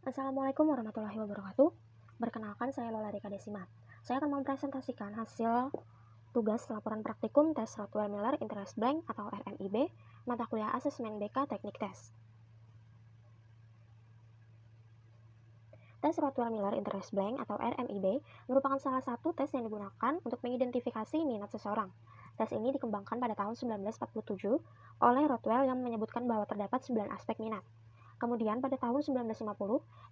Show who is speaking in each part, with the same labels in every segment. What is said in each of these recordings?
Speaker 1: Assalamualaikum warahmatullahi wabarakatuh. Perkenalkan, saya Lola Rika Desima. Saya akan mempresentasikan hasil tugas laporan praktikum tes Rottweiler Interest Blank atau RMIB, mata kuliah asesmen BK Teknik Tes. Tes Rottweiler Interest Blank atau RMIB merupakan salah satu tes yang digunakan untuk mengidentifikasi minat seseorang. Tes ini dikembangkan pada tahun 1947 oleh Rottweil yang menyebutkan bahwa terdapat 9 aspek minat. Kemudian pada tahun 1950,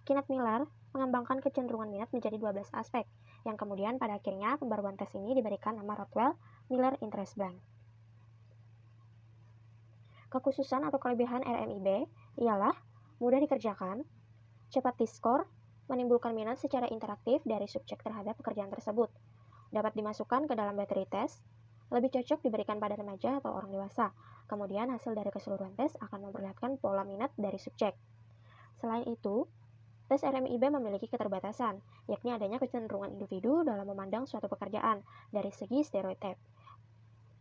Speaker 1: Kenneth Miller mengembangkan kecenderungan minat menjadi 12 aspek, yang kemudian pada akhirnya pembaruan tes ini diberikan nama Rottweil Miller Interest Blank. Kekhususan atau kelebihan RMIB ialah mudah dikerjakan, cepat diskor, menimbulkan minat secara interaktif dari subjek terhadap pekerjaan tersebut, dapat dimasukkan ke dalam bateri tes, lebih cocok diberikan pada remaja atau orang dewasa. Kemudian hasil dari keseluruhan tes akan memperlihatkan pola minat dari subjek. Selain itu, tes RMIB memiliki keterbatasan, yakni adanya kecenderungan individu dalam memandang suatu pekerjaan dari segi stereotip.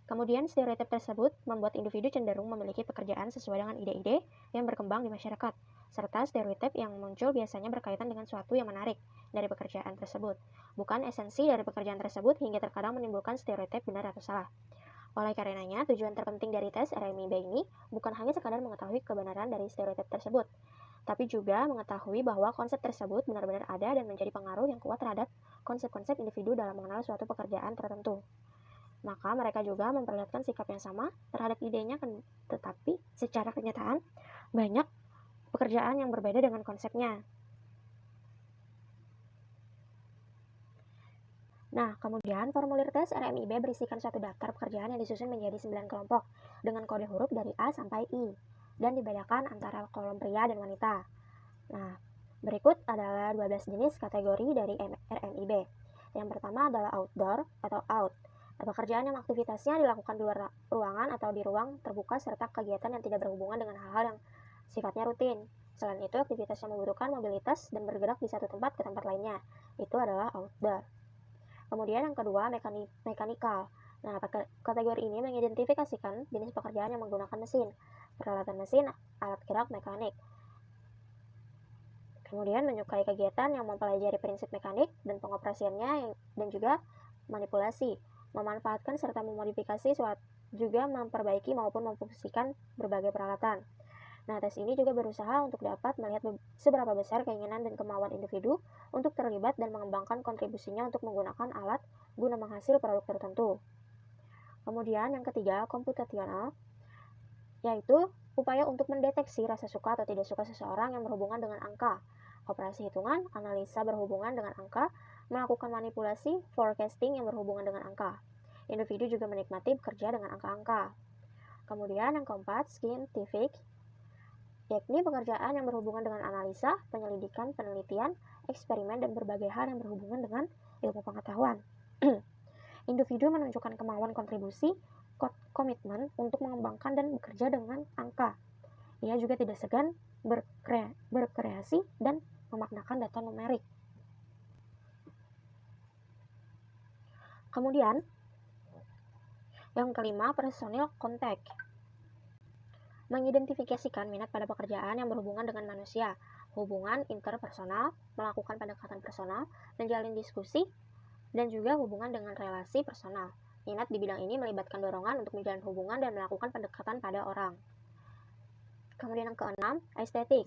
Speaker 1: Kemudian stereotip tersebut membuat individu cenderung memiliki pekerjaan sesuai dengan ide-ide yang berkembang di masyarakat, serta stereotip yang muncul biasanya berkaitan dengan suatu yang menarik dari pekerjaan tersebut, bukan esensi dari pekerjaan tersebut hingga terkadang menimbulkan stereotip benar atau salah. Oleh karenanya, tujuan terpenting dari tes RMIB ini bukan hanya sekadar mengetahui kebenaran dari stereotip tersebut, tapi juga mengetahui bahwa konsep tersebut benar-benar ada dan menjadi pengaruh yang kuat terhadap konsep-konsep individu dalam mengenal suatu pekerjaan tertentu. Maka mereka juga memperlihatkan sikap yang sama terhadap idenya, tetapi secara kenyataan banyak pekerjaan yang berbeda dengan konsepnya. Nah, kemudian formulir tes RMIB berisikan suatu daftar pekerjaan yang disusun menjadi 9 kelompok dengan kode huruf dari A sampai I dan dibedakan antara kolom pria dan wanita. Nah, berikut adalah 12 jenis kategori dari RMIB. Yang pertama adalah outdoor atau out. Pekerjaan yang aktivitasnya dilakukan di luar ruangan atau di ruang terbuka serta kegiatan yang tidak berhubungan dengan hal-hal yang sifatnya rutin. Selain itu, aktivitas yang membutuhkan mobilitas dan bergerak di satu tempat ke tempat lainnya. Itu adalah outdoor. Kemudian yang kedua, mekanikal. Nah, kategori ini mengidentifikasikan jenis pekerjaan yang menggunakan mesin, peralatan mesin, alat gerak mekanik. Kemudian menyukai kegiatan yang mempelajari prinsip mekanik dan pengoperasiannya dan juga manipulasi, memanfaatkan serta memodifikasi juga memperbaiki maupun memfungsikan berbagai peralatan. Nah, tes ini juga berusaha untuk dapat melihat seberapa besar keinginan dan kemauan individu untuk terlibat dan mengembangkan kontribusinya untuk menggunakan alat guna menghasil produk tertentu. Kemudian yang ketiga, komputasional, yaitu upaya untuk mendeteksi rasa suka atau tidak suka seseorang yang berhubungan dengan angka, operasi hitungan, analisa berhubungan dengan angka, melakukan manipulasi, forecasting yang berhubungan dengan angka. Individu juga menikmati bekerja dengan angka-angka. Kemudian yang keempat, scientific, yakni pekerjaan yang berhubungan dengan analisa, penyelidikan, penelitian, eksperimen, dan berbagai hal yang berhubungan dengan ilmu pengetahuan. Individu menunjukkan kemauan kontribusi, komitmen untuk mengembangkan dan bekerja dengan angka. Ia juga tidak segan berkreasi dan memaknakan data numerik. Kemudian, yang kelima, personal contact. Mengidentifikasikan minat pada pekerjaan yang berhubungan dengan manusia, hubungan interpersonal, melakukan pendekatan personal, menjalin diskusi, dan juga hubungan dengan relasi personal. Minat di bidang ini melibatkan dorongan untuk menjalin hubungan dan melakukan pendekatan pada orang. Kemudian yang keenam, estetik.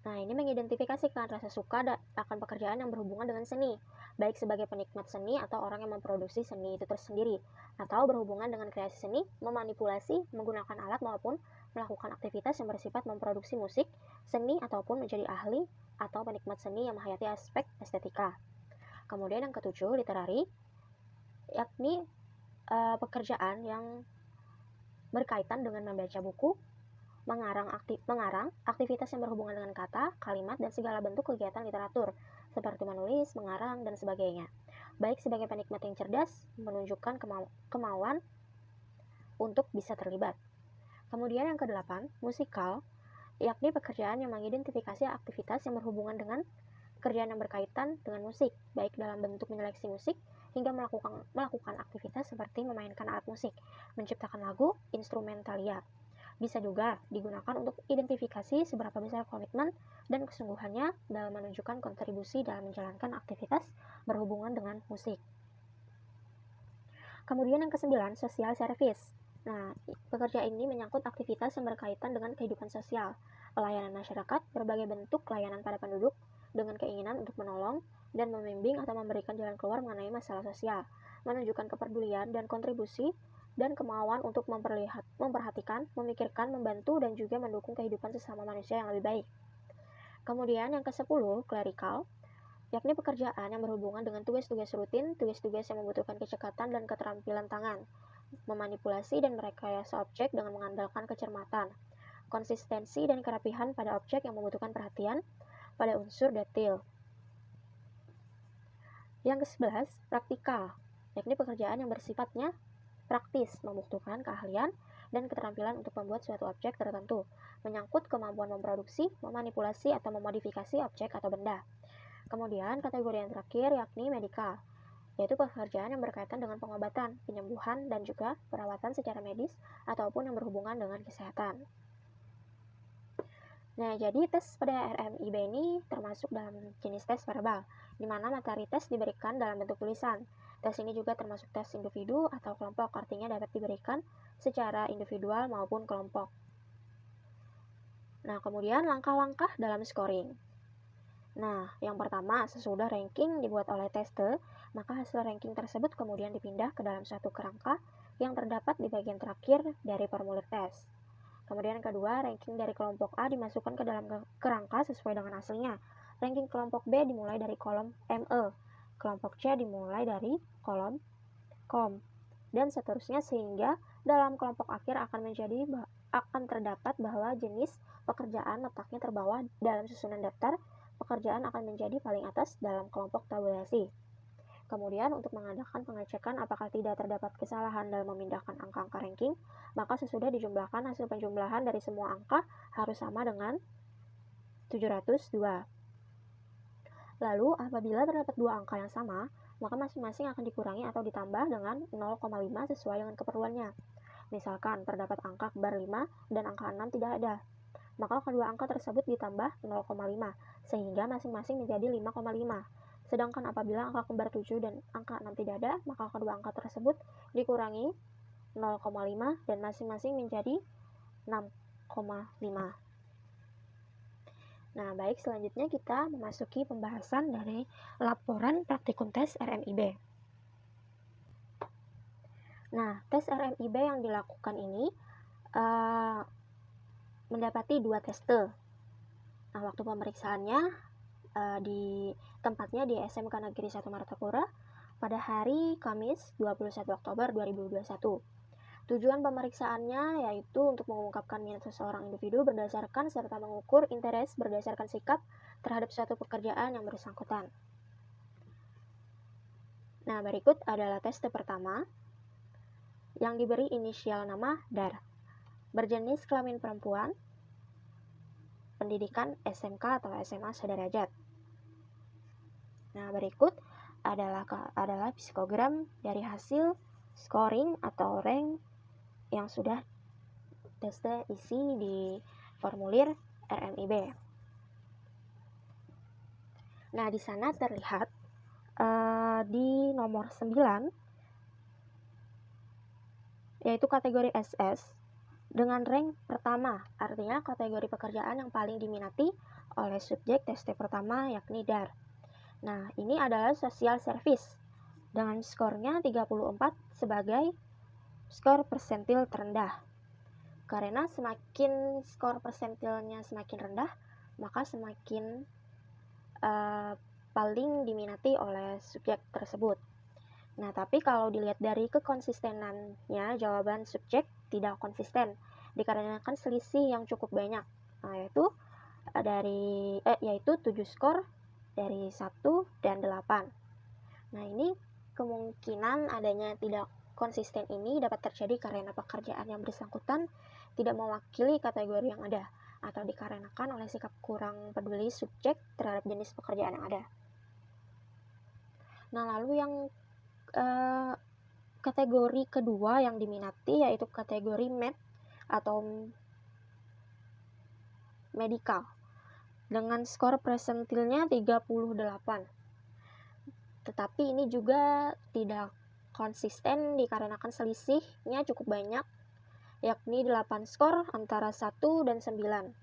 Speaker 1: Nah, ini mengidentifikasikan rasa suka akan pekerjaan yang berhubungan dengan seni, baik sebagai penikmat seni atau orang yang memproduksi seni itu tersendiri, atau berhubungan dengan kreasi seni, memanipulasi, menggunakan alat maupun melakukan aktivitas yang bersifat memproduksi musik, seni, ataupun menjadi ahli atau penikmat seni yang menghayati aspek estetika. Kemudian yang ketujuh, literari, yakni pekerjaan yang berkaitan dengan membaca buku, mengarang aktivitas yang berhubungan dengan kata, kalimat, dan segala bentuk kegiatan literatur, seperti menulis, mengarang, dan sebagainya. Baik sebagai penikmat yang cerdas, menunjukkan kemauan untuk bisa terlibat. Kemudian yang kedelapan, musikal, yakni pekerjaan yang mengidentifikasi aktivitas yang berhubungan dengan kerjaan yang berkaitan dengan musik, baik dalam bentuk menyeleksi musik, hingga melakukan aktivitas seperti memainkan alat musik, menciptakan lagu, instrumentalia. Bisa juga digunakan untuk identifikasi seberapa besar komitmen dan kesungguhannya dalam menunjukkan kontribusi dalam menjalankan aktivitas berhubungan dengan musik. Kemudian yang ke-9, social service. Nah, pekerja ini menyangkut aktivitas yang berkaitan dengan kehidupan sosial, pelayanan masyarakat, berbagai bentuk layanan pada penduduk, dengan keinginan untuk menolong dan membimbing atau memberikan jalan keluar mengenai masalah sosial, menunjukkan kepedulian dan kontribusi, dan kemauan untuk memperhatikan, memikirkan, membantu, dan juga mendukung kehidupan sesama manusia yang lebih baik. Kemudian yang ke-10, clerical, yakni pekerjaan yang berhubungan dengan tugas-tugas rutin, tugas-tugas yang membutuhkan kecekatan dan keterampilan tangan, memanipulasi dan merekayasa objek dengan mengandalkan kecermatan, konsistensi dan kerapihan pada objek yang membutuhkan perhatian pada unsur detail. Yang ke-11, praktikal, yakni pekerjaan yang bersifatnya praktis, membutuhkan keahlian dan keterampilan untuk membuat suatu objek tertentu, menyangkut kemampuan memproduksi, memanipulasi, atau memodifikasi objek atau benda. Kemudian kategori yang terakhir yakni medikal, yaitu pekerjaan yang berkaitan dengan pengobatan, penyembuhan, dan juga perawatan secara medis ataupun yang berhubungan dengan kesehatan. Nah, jadi tes pada RMIB ini termasuk dalam jenis tes verbal, di mana materi tes diberikan dalam bentuk tulisan. Tes ini juga termasuk tes individu atau kelompok, artinya dapat diberikan secara individual maupun kelompok. Nah, kemudian langkah-langkah dalam scoring. Nah, yang pertama, sesudah ranking dibuat oleh tester, maka hasil ranking tersebut kemudian dipindah ke dalam suatu kerangka yang terdapat di bagian terakhir dari formulir tes. Kemudian yang kedua, ranking dari kelompok A dimasukkan ke dalam kerangka sesuai dengan hasilnya. Ranking kelompok B dimulai dari kolom ME, kelompok C dimulai dari kolom KOM, dan seterusnya sehingga dalam kelompok akhir akan terdapat bahwa jenis pekerjaan letaknya terbawah dalam susunan daftar pekerjaan akan menjadi paling atas dalam kelompok tabulasi. Kemudian untuk mengadakan pengecekan apakah tidak terdapat kesalahan dalam memindahkan angka-angka ranking, maka sesudah dijumlahkan hasil penjumlahan dari semua angka harus sama dengan 702. Lalu apabila terdapat dua angka yang sama, maka masing-masing akan dikurangi atau ditambah dengan 0,5 sesuai dengan keperluannya. Misalkan terdapat angka kembar 5 dan angka 6 tidak ada, maka kedua angka tersebut ditambah 0,5 sehingga masing-masing menjadi 5,5. Sedangkan apabila angka kembar 7 dan angka 6 tidak ada, maka kedua angka tersebut dikurangi 0,5 dan masing-masing menjadi 6,5. Nah, baik, selanjutnya kita memasuki pembahasan dari laporan praktikum tes RMIB. Nah, tes RMIB yang dilakukan ini mendapati 2 teste. Nah, waktu pemeriksaannya di tempatnya di SMK Negeri 1 Martapura pada hari Kamis 21 Oktober 2021. Tujuan pemeriksaannya yaitu untuk mengungkapkan minat seseorang individu berdasarkan serta mengukur interest berdasarkan sikap terhadap suatu pekerjaan yang bersangkutan. Nah, berikut adalah teste pertama yang diberi inisial nama DAR, berjenis kelamin perempuan, pendidikan SMK atau SMA sederajat. Nah, berikut adalah psikogram dari hasil scoring atau rank yang sudah teste isi di formulir RMIB. Nah, di sana terlihat di nomor 9 yaitu kategori SS dengan rank pertama, artinya kategori pekerjaan yang paling diminati oleh subjek teste pertama yakni DAR. Nah, ini adalah social service dengan skornya 34 sebagai skor persentil terendah. Karena semakin skor persentilnya semakin rendah, maka semakin paling diminati oleh subjek tersebut. Nah, tapi kalau dilihat dari kekonsistenannya, jawaban subjek tidak konsisten dikarenakan selisih yang cukup banyak, yaitu 7 skor dari 1 dan 8. Nah, ini kemungkinan adanya tidak konsisten ini dapat terjadi karena pekerjaan yang bersangkutan tidak mewakili kategori yang ada atau dikarenakan oleh sikap kurang peduli subjek terhadap jenis pekerjaan yang ada. Nah, lalu yang kategori kedua yang diminati yaitu kategori math atau medical dengan skor presentilnya 38. Tetapi ini juga tidak konsisten dikarenakan selisihnya cukup banyak, yakni 8 skor antara 1 dan 9.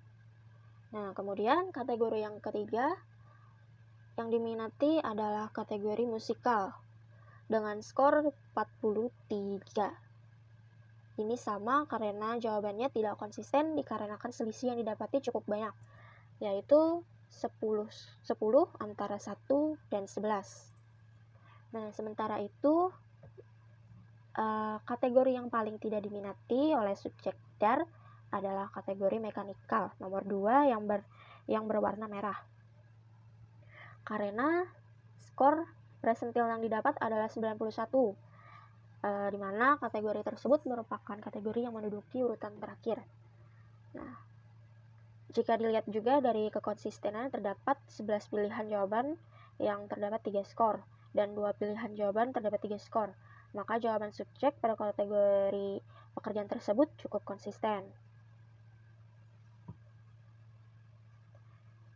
Speaker 1: Nah, kemudian kategori yang ketiga yang diminati adalah kategori musikal dengan skor 43. Ini sama karena jawabannya tidak konsisten dikarenakan selisih yang didapati cukup banyak, yaitu 10 antara 1 dan 11. Nah, sementara itu kategori yang paling tidak diminati oleh subjek DAR adalah kategori mekanikal nomor 2 yang berwarna merah. Karena skor presentil yang didapat adalah 91, di mana kategori tersebut merupakan kategori yang menduduki urutan terakhir. Nah, jika dilihat juga dari kekonsistenan, terdapat 11 pilihan jawaban yang terdapat 3 skor dan 2 pilihan jawaban terdapat 3 skor. Maka jawaban subjek pada kategori pekerjaan tersebut cukup konsisten.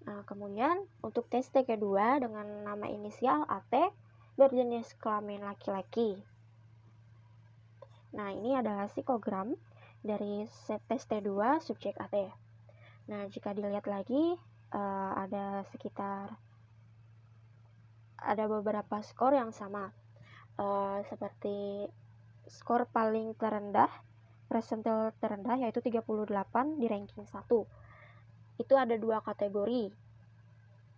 Speaker 1: Nah, kemudian untuk tes T2 dengan nama inisial AT berjenis kelamin laki-laki. Nah, ini adalah psikogram dari tes T2 subjek AT. Nah, jika dilihat lagi ada beberapa skor yang sama, seperti skor paling terendah, presentil terendah yaitu 38 di ranking 1. Itu ada 2 kategori.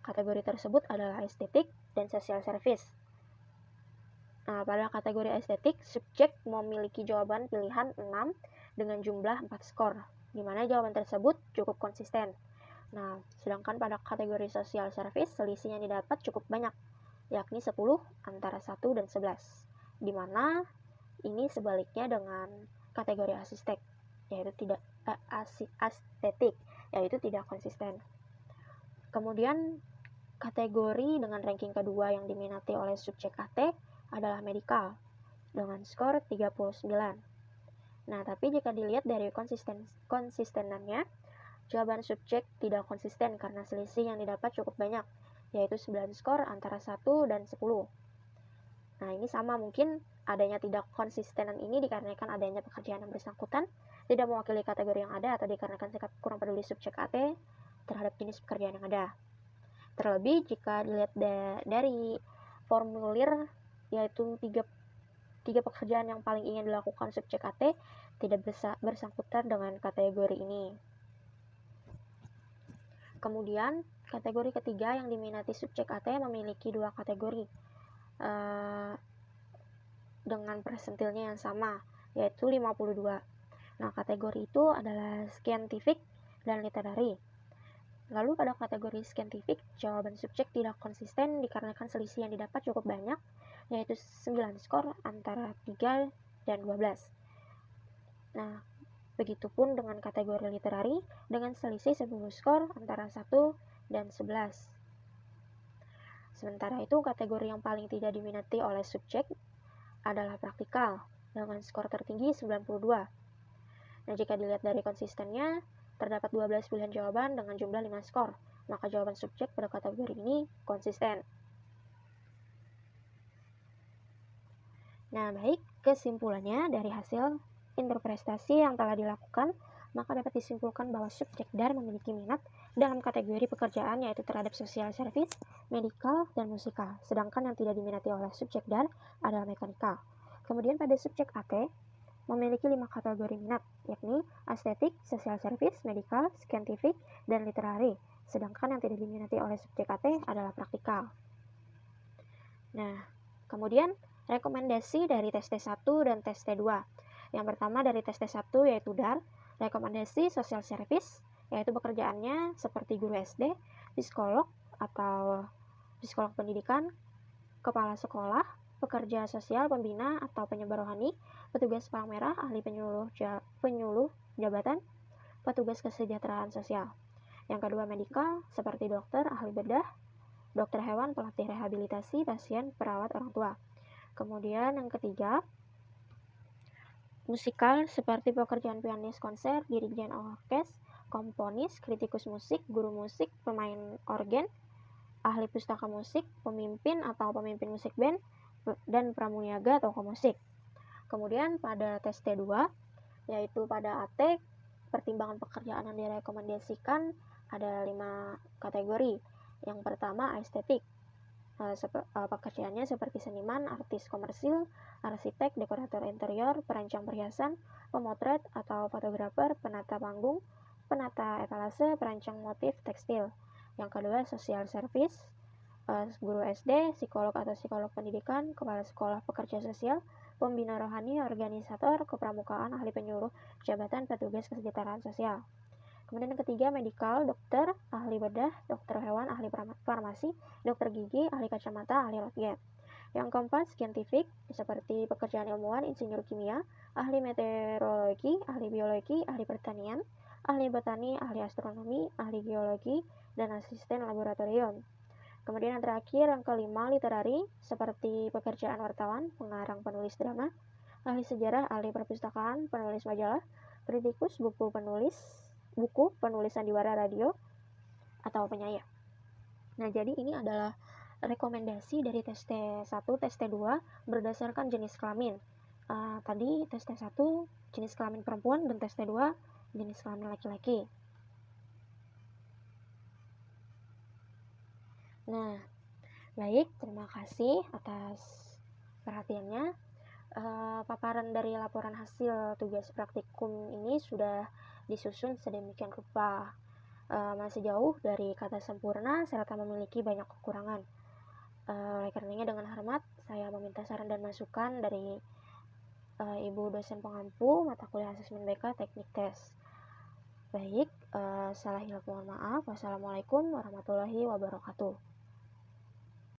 Speaker 1: Kategori tersebut adalah estetik dan social service. Nah, pada kategori estetik, subjek memiliki jawaban pilihan 6 dengan jumlah 4 skor, di mana jawaban tersebut cukup konsisten. Nah, sedangkan pada kategori social service, selisih yang didapat cukup banyak, yakni 10 antara 1 dan 11, di mana ini sebaliknya dengan kategori estetik, yaitu tidak konsisten. Kemudian kategori dengan ranking kedua yang diminati oleh subjek AT adalah medical dengan skor 39. Nah, tapi jika dilihat dari konsistenannya, jawaban subjek tidak konsisten karena selisih yang didapat cukup banyak, yaitu 9 skor antara 1 dan 10. Nah, ini sama, mungkin adanya tidak konsistenan ini dikarenakan adanya pekerjaan yang bersangkutan tidak mewakili kategori yang ada atau dikarenakan sikap kurang peduli subjek AT terhadap jenis pekerjaan yang ada. Terlebih jika dilihat dari formulir, yaitu tiga pekerjaan yang paling ingin dilakukan subjek AT tidak bersangkutan dengan kategori ini. Kemudian kategori ketiga yang diminati subjek AT memiliki 2 kategori dengan presentilnya yang sama, yaitu 52. Nah, kategori itu adalah scientific dan literary. Lalu pada kategori scientific, jawaban subjek tidak konsisten dikarenakan selisih yang didapat cukup banyak, yaitu 9 skor antara 3 dan 12. Nah, begitupun dengan kategori literary dengan selisih 10 skor antara 1 dan 11. Sementara itu, kategori yang paling tidak diminati oleh subjek adalah praktikal dengan skor tertinggi 92. Nah, jika dilihat dari konsistennya, terdapat 12 pilihan jawaban dengan jumlah 5 skor, maka jawaban subjek pada kategori ini konsisten. Nah, baik, kesimpulannya dari hasil interpretasi yang telah dilakukan, maka dapat disimpulkan bahwa subjek DAR memiliki minat dalam kategori pekerjaan yaitu terhadap social service, medical, dan musikal, sedangkan yang tidak diminati oleh subjek DAR adalah mekanikal. Kemudian pada subjek AT, memiliki 5 kategori minat, yakni estetik, social service, medical, scientific, dan literary, sedangkan yang tidak diminati oleh subjek AT adalah praktikal. Nah, kemudian rekomendasi dari tes T1 dan tes T2. Yang pertama dari tes T1 yaitu DAR, rekomendasi social service, yaitu pekerjaannya seperti guru SD, psikolog atau psikolog pendidikan, kepala sekolah, pekerja sosial, pembina atau penyebar rohani, petugas palang merah, ahli penyuluh jabatan, petugas kesejahteraan sosial. Yang kedua medical, seperti dokter, ahli bedah, dokter hewan, pelatih rehabilitasi pasien, perawat orang tua. Kemudian yang ketiga, musikal, seperti pekerjaan pianis konser, dirijen orkes, komponis, kritikus musik, guru musik, pemain organ, ahli pustaka musik, pemimpin atau pemimpin musik band, dan pramuniaga tokoh musik. Kemudian pada tes T2, yaitu pada AT, pertimbangan pekerjaan yang direkomendasikan ada 5 kategori. Yang pertama estetik. Pekerjaannya seperti seniman, artis komersil, arsitek, dekorator interior, perancang perhiasan, pemotret atau fotografer, penata panggung, penata etalase, perancang motif tekstil. Yang kedua social service, guru SD, psikolog atau psikolog pendidikan, kepala sekolah pekerja sosial, pembina rohani, organisator, kepramukaan, ahli penyuluh, jabatan petugas kesejahteraan sosial. Kemudian yang ketiga medical, dokter, ahli bedah, dokter hewan, ahli farmasi, dokter gigi, ahli kacamata, ahli rotgap. Yang keempat scientific, seperti pekerjaan ilmuwan, insinyur kimia, ahli meteorologi, ahli biologi, ahli pertanian, ahli botani, ahli astronomi, ahli geologi, dan asisten laboratorium. Kemudian yang terakhir, yang kelima literari, seperti pekerjaan wartawan, pengarang, penulis drama, ahli sejarah, ahli perpustakaan, penulis majalah, kritikus, buku penulis sandiwara radio, atau penyair. Nah, jadi ini adalah rekomendasi dari tes T1, tes T2 berdasarkan jenis kelamin. Tadi tes T1 jenis kelamin perempuan dan tes T2 jenis kelamin laki-laki. Nah, baik, terima kasih atas perhatiannya. Paparan dari laporan hasil tugas praktikum ini sudah disusun sedemikian rupa. Masih jauh dari kata sempurna serta memiliki banyak kekurangan. Oleh karenanya dengan hormat saya meminta saran dan masukan dari Ibu dosen pengampu mata kuliah asesmen BK Teknik Tes. Baik, salah hilaf mohon maaf. Wassalamualaikum warahmatullahi wabarakatuh.